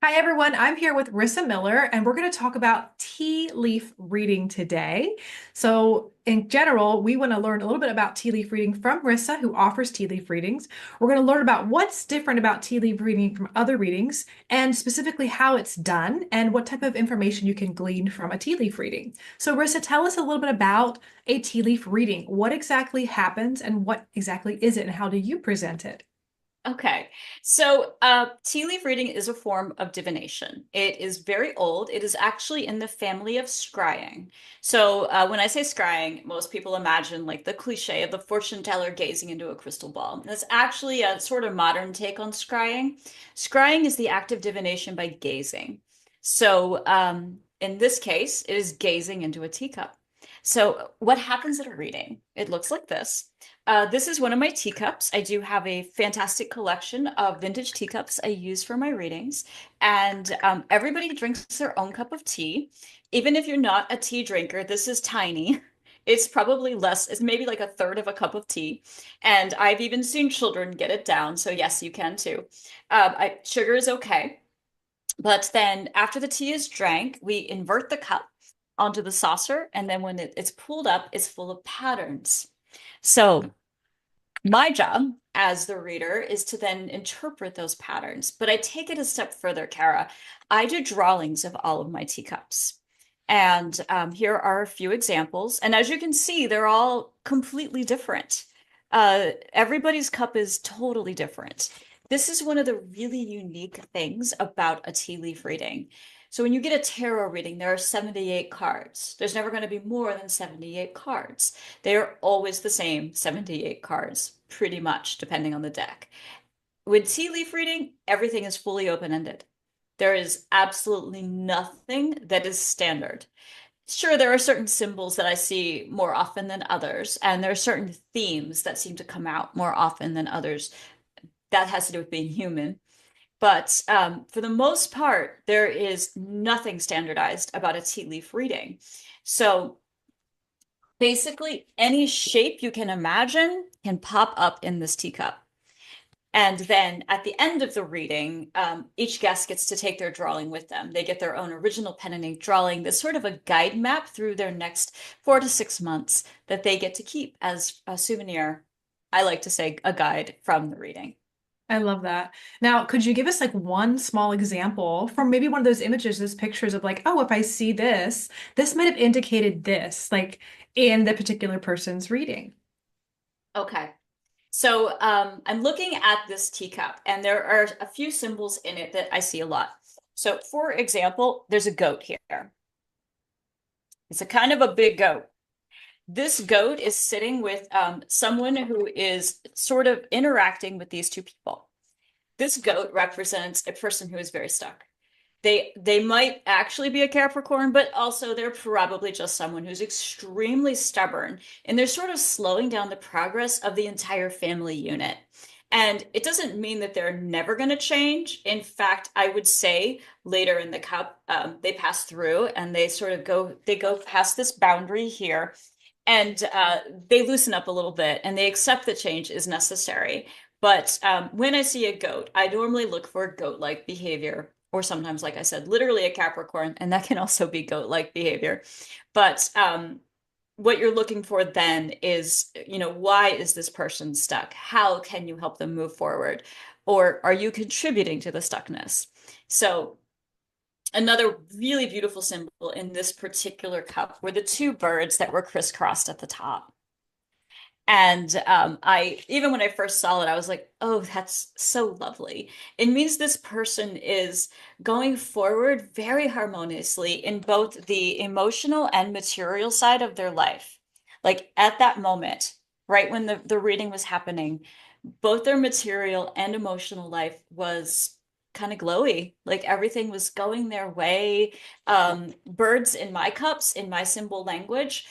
Hi, everyone. I'm here with Rissa Miller, and we're going to talk about tea leaf reading today. So, in general, we want to learn a little bit about tea leaf reading from Rissa, who offers tea leaf readings. We're going to learn about what's different about tea leaf reading from other readings, and specifically how it's done and what type of information you can glean from a tea leaf reading. So, Rissa, tell us a little bit about a tea leaf reading. What exactly happens, and what exactly is it, and how do you present it? Okay, tea leaf reading is a form of divination. It is very old. It is actually in the family of scrying. When I say scrying, most people imagine like the cliche of the fortune teller gazing into a crystal ball. That's actually a sort of modern take on scrying. Scrying is the act of divination by gazing. In this case, it is gazing into a teacup. So, what happens at a reading? It looks like this. This is one of my teacups. I do have a fantastic collection of vintage teacups I use for my readings, and everybody drinks their own cup of tea. Even if you're not a tea drinker, this is tiny. It's probably less, it's maybe like a third of a cup of tea. And I've even seen children get it down, so yes, you can too. Sugar is okay. But then after the tea is drank, we invert the cup onto the saucer, and then when it's pulled up, it's full of patterns. So my job as the reader is to then interpret those patterns. But I take it a step further, Kara. I do drawings of all of my teacups. And here are a few examples. And as you can see, they're all completely different. Everybody's cup is totally different. This is one of the really unique things about a tea leaf reading. So when you get a tarot reading, there are 78 cards. There's never going to be more than 78 cards. They're always the same 78 cards, pretty much, depending on the deck. With tea leaf reading, everything is fully open-ended. There is absolutely nothing that is standard. Sure, there are certain symbols that I see more often than others, and there are certain themes that seem to come out more often than others. That has to do with being human. But for the most part, there is nothing standardized about a tea leaf reading. So basically, any shape you can imagine can pop up in this teacup. And then at the end of the reading, each guest gets to take their drawing with them. They get their own original pen and ink drawing. That's sort of a guide map through their next 4 to 6 months that they get to keep as a souvenir. I like to say a guide from the reading. I love that. Now, could you give us like one small example from maybe one of those images, those pictures of like, oh, if I see this, this might have indicated this, like in the particular person's reading. Okay. I'm looking at this teacup, and there are a few symbols in it that I see a lot. So, for example, there's a goat here. It's a kind of a big goat. This goat is sitting with someone who is sort of interacting with these two people. This goat represents a person who is very stuck. They might actually be a Capricorn, but also they're probably just someone who's extremely stubborn, and they're sort of slowing down the progress of the entire family unit. And it doesn't mean that they're never going to change. In fact, I would say later in the cup, they pass through and they go past this boundary here, and they loosen up a little bit and they accept that change is necessary. But when I see a goat, I normally look for goat-like behavior, or sometimes, like I said, literally a Capricorn, and that can also be goat-like behavior. But what you're looking for then is, why is this person stuck? How can you help them move forward? Or are you contributing to the stuckness? So another really beautiful symbol in this particular cup were the two birds that were crisscrossed at the top. And even when I first saw it, I was like, oh, that's so lovely. It means this person is going forward very harmoniously in both the emotional and material side of their life. Like at that moment, right when the reading was happening, both their material and emotional life was kind of glowy. Like everything was going their way. Birds in my cups, in my symbol language,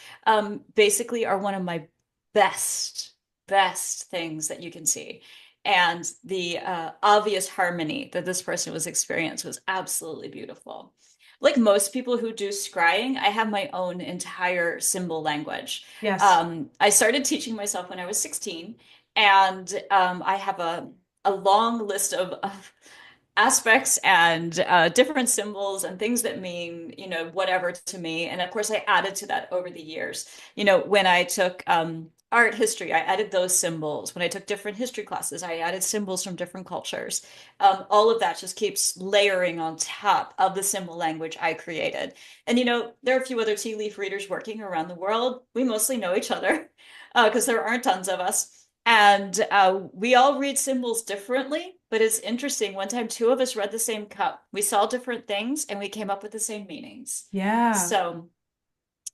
basically are one of my best, best things that you can see. And the obvious harmony that this person was experiencing was absolutely beautiful. Like most people who do scrying, I have my own entire symbol language. Yes. I started teaching myself when I was 16, and I have a long list of aspects and different symbols and things that mean, whatever to me. And of course, I added to that over the years. When I took art history, I added those symbols. When I took different history classes, I added symbols from different cultures. All of that just keeps layering on top of the symbol language I created. And, there are a few other tea leaf readers working around the world. We mostly know each other because there aren't tons of us. And we all read symbols differently, but it's interesting. One time, two of us read the same cup. We saw different things and we came up with the same meanings. Yeah. So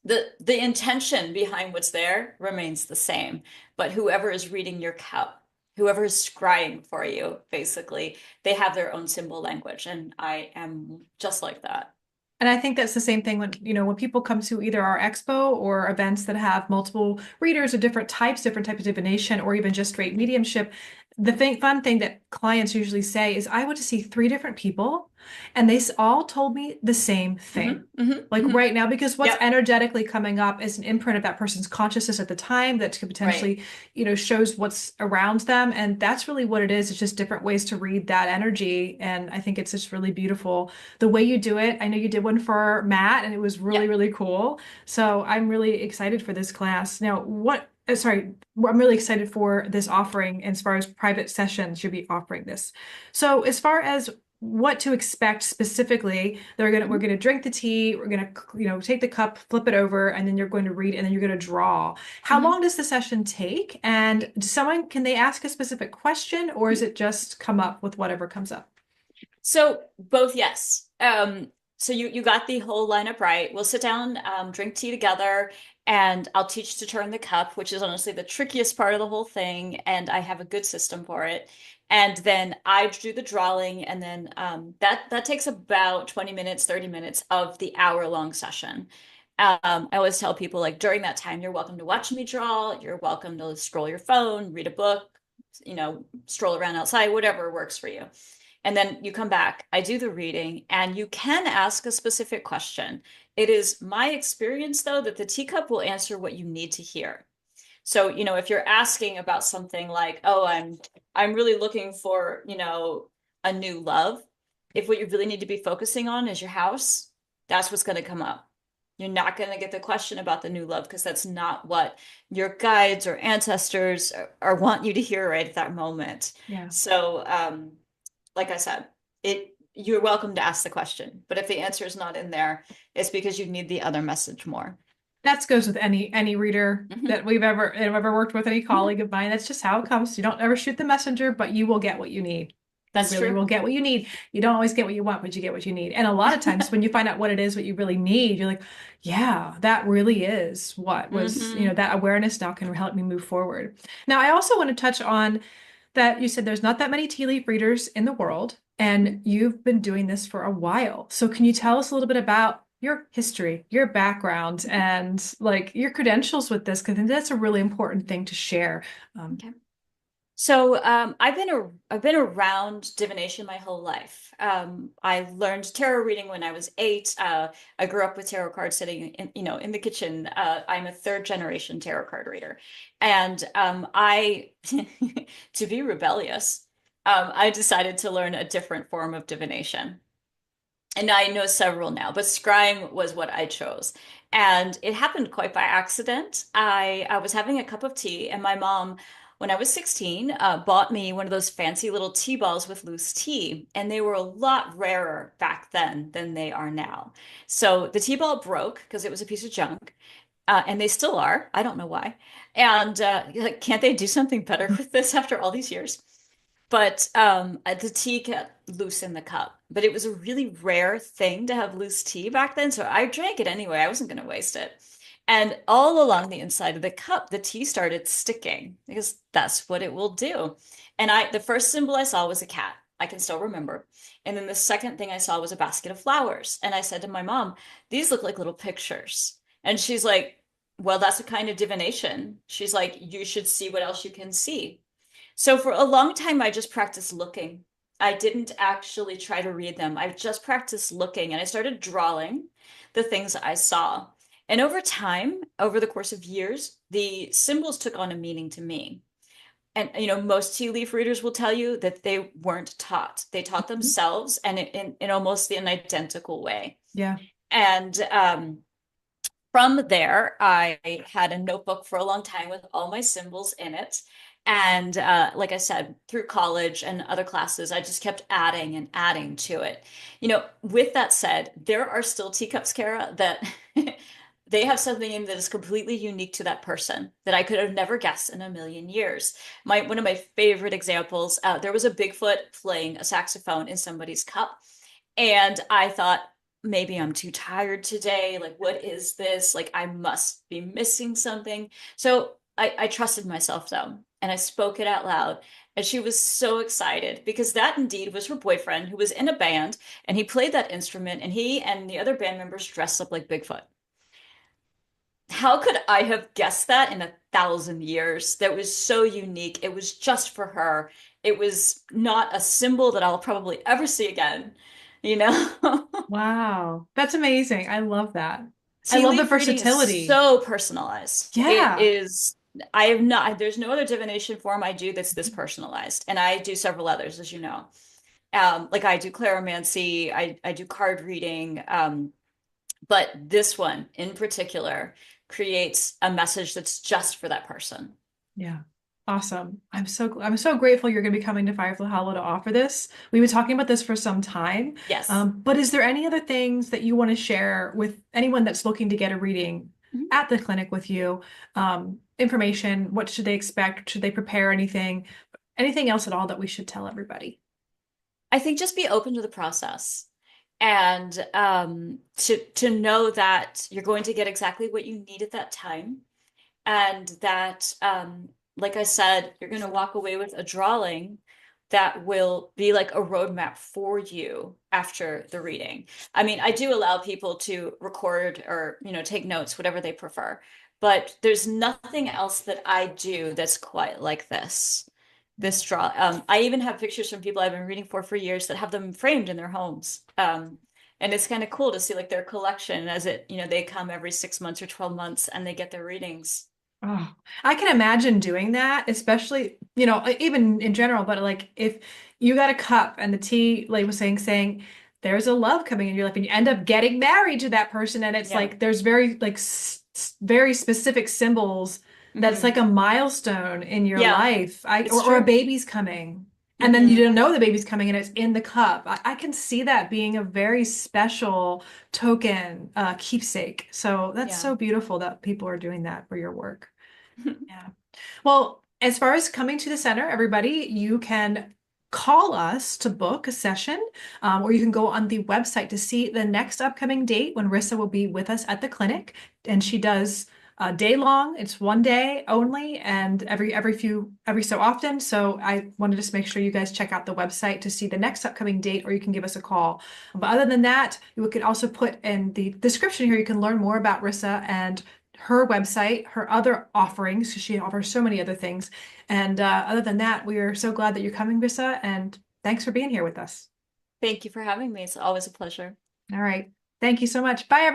the intention behind what's there remains the same, but whoever is reading your cup, whoever is scrying for you, basically, they have their own symbol language, and I am just like that. And I think that's the same thing when, when people come to either our expo or events that have multiple readers of different types of divination, or even just straight mediumship. The fun thing that clients usually say is, I went to see three different people and they all told me the same thing. Like right now, because what's Yep, energetically coming up is an imprint of that person's consciousness at the time that could right. potentially, shows what's around them. And that's really what it is. It's just different ways to read that energy. And I think it's just really beautiful the way you do it. I know you did one for Matt and it was really, Yep. really cool. So I'm really excited for this class. Now, sorry, I'm really excited for this offering as far as private sessions you'll be offering this. So as far as what to expect specifically, we're Mhm. gonna drink the tea, we're gonna, take the cup, flip it over, and then you're going to read, and then you're gonna draw. How Mhm. long does the session take? And can they ask a specific question, or is it just come up with whatever comes up? So both, yes. So you got the whole lineup right. We'll sit down, drink tea together, and I'll teach to turn the cup, which is honestly the trickiest part of the whole thing, and I have a good system for it. And then I do the drawing, and then that takes about 20 minutes, 30 minutes of the hour-long session. I always tell people like during that time, you're welcome to watch me draw, you're welcome to scroll your phone, read a book, stroll around outside, whatever works for you. And then you come back, I do the reading, and you can ask a specific question. It is my experience, though, that the teacup will answer what you need to hear. So, if you're asking about something like, "Oh, I'm really looking for, a new love," if what you really need to be focusing on is your house, that's what's going to come up. You're not going to get the question about the new love because that's not what your guides or ancestors are want you to hear right at that moment. Yeah. So, like I said, you're welcome to ask the question, but if the answer is not in there, it's because you need the other message more. That goes with any reader Hmm. that I've ever worked with, any Hmm. colleague of mine. That's just how it comes. You don't ever shoot the messenger, but you will get what you need. You That's really true. will get what you need. You don't always get what you want, but you get what you need. And a lot of times when you find out what it is, what you really need, you're like, yeah, that really is what was, Hmm. that awareness now can help me move forward. Now, I also want to touch on that you said there's not that many tea leaf readers in the world, and you've been doing this for a while. So can you tell us a little bit about your history, your background, and like your credentials with this? Because I think that's a really important thing to share. Um, Okay. So I've been around divination my whole life. I learned tarot reading when I was 8. I grew up with tarot cards sitting in the kitchen. I'm a third generation tarot card reader, and I to be rebellious, I decided to learn a different form of divination. And I know several now, but scrying was what I chose. And it happened quite by accident. I was having a cup of tea, and my mom, when I was 16, bought me one of those fancy little tea balls with loose tea. And they were a lot rarer back then than they are now. So the tea ball broke because it was a piece of junk. And they still are. I don't know why. And like, can't they do something better with this after all these years? But the tea got loose in the cup. But it was a really rare thing to have loose tea back then, so I drank it anyway. I wasn't going to waste it. And all along the inside of the cup, the tea started sticking because that's what it will do. And the first symbol I saw was a cat. I can still remember. And then the second thing I saw was a basket of flowers. And I said to my mom, "These look like little pictures." And she's like, "Well, that's a kind of divination." She's like, "You should see what else you can see." So for a long time, I just practiced looking. I didn't actually try to read them. I just practiced looking and I started drawing the things I saw. And over time, over the course of years, the symbols took on a meaning to me. And most tea leaf readers will tell you that they weren't taught. They taught Mhm. themselves and in almost an identical way. Yeah. And from there, I had a notebook for a long time with all my symbols in it. And like I said, through college and other classes, I just kept adding and adding to it. With that said, there are still teacups, Kara, that they have something in that is completely unique to that person that I could have never guessed in a million years. One of my favorite examples, there was a Bigfoot playing a saxophone in somebody's cup. And I thought, maybe I'm too tired today. Like, what is this? Like, I must be missing something. So I trusted myself though, and I spoke it out loud. And she was so excited because that indeed was her boyfriend who was in a band and he played that instrument and he and the other band members dressed up like Bigfoot. How could I have guessed that in 1,000 years? That was so unique. It was just for her. It was not a symbol that I'll probably ever see again, you know? Wow. That's amazing. I love that. I Tea love the leaf reading is versatility. so personalized. It Yeah. is, I have not, there's no other divination form I do that's this personalized. And I do several others, as you know. Like I do clarimancy, I do card reading, but this one in particular creates a message that's just for that person. Yeah. Awesome. I'm so grateful you're going to be coming to Firefly Hollow to offer this. We've been talking about this for some time. Yes. But is there any other things that you want to share with anyone that's looking to get a reading Mhm. at the clinic with you? Information, what should they expect? Should they prepare anything? Anything else at all that we should tell everybody? I think just be open to the process and to know that you're going to get exactly what you need at that time and that like I said, you're going to walk away with a drawing that will be like a roadmap for you after the reading. I mean, I do allow people to record or take notes, whatever they prefer, but there's nothing else that I do that's quite like this draw. I even have pictures from people I've been reading for years that have them framed in their homes. And it's kind of cool to see like their collection as they come every 6 months or 12 months and they get their readings. Oh, I can imagine doing that, especially, even in general, but like if you got a cup and the tea like was saying there's a love coming in your life and you end up getting married to that person and it's Yeah. like there's very like very specific symbols that's Hmm. like a milestone in your Yeah, life. I it's or a true. baby's coming and then you Hmm. don't know the baby's coming and it's in the cup. I can see that being a very special token, keepsake. So that's Yeah. so beautiful that people are doing that for your work. Yeah. Well, as far as coming to the center, everybody, you can call us to book a session, or you can go on the website to see the next upcoming date when Rissa will be with us at the clinic. And she does a day long. It's one day only, and every so often. So I wanted to just make sure you guys check out the website to see the next upcoming date, or you can give us a call. But other than that, you could also put in the description here. You can learn more about Rissa and her website, her other offerings, because she offers so many other things. And other than that, we are so glad that you're coming, Rissa, and thanks for being here with us. Thank you for having me. It's always a pleasure. All right. Thank you so much. Bye, everyone.